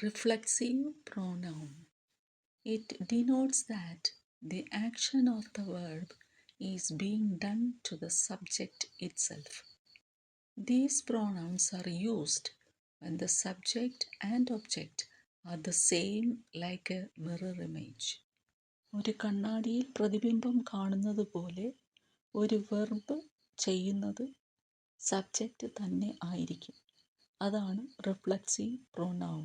Reflexive pronoun. It denotes that the action of the verb is being done to the subject itself. These pronouns are used when the subject and object are the same, like a mirror image. ഒരു കണ്ണാടിയിൽ പ്രതിബിംബം കാണുന്നത് പോലെ ഒരു verb ചെയ്യുന്നത് subject തന്നെ ആയിരിക്കും. അതാണ് റിഫ്ലെക്സീവ് പ്രൊനൗൺ.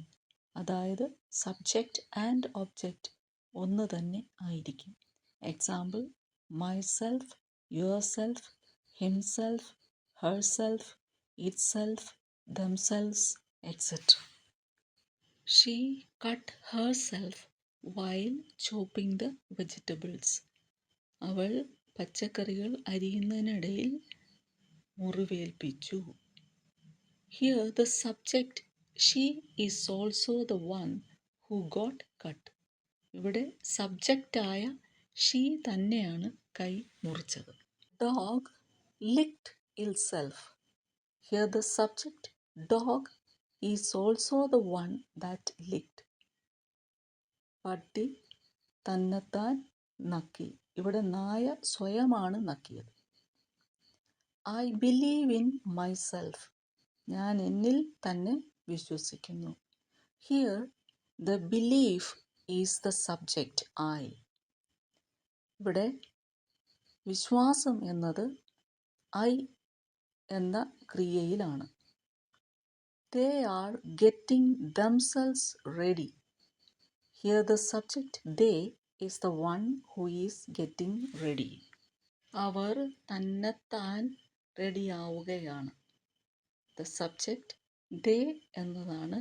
അതായത് സബ്ജക്റ്റ് ആൻഡ് ഒബ്ജക്റ്റ് ഒന്ന് തന്നെ ആയിരിക്കും. Example: myself, yourself, himself, herself, itself, themselves, etc. She cut herself while chopping the vegetables. അവൾ പച്ചക്കറികൾ അരിയുന്നതിനിടയിൽ മുറിവേൽപ്പിച്ചു. Here the subject she is also the one who got cut. ഇവിടെ സബ്ജക്റ്റായ she തന്നെയാണ് കൈ മുറിച്ചത്. Dog licked itself. Here the subject dog is also the one that licked. പട്ടി തന്നെത്താൻ നക്കി. ഇവിടെ നായ സ്വയമാണ് നക്കിയത്. I believe in myself. ഞാൻ എന്നിൽ തന്നെ വിശ്വസിക്കുന്നു. Here the belief is the subject I. ഇവിടെ വിശ്വാസം എന്നത് I എന്ന ക്രിയയിലാണ്. They are getting themselves ready. Here the subject they is the one who is getting ready. അവർ തന്നെത്താൻ റെഡിയാവുകയാണ്. The subject they എന്നതാണ്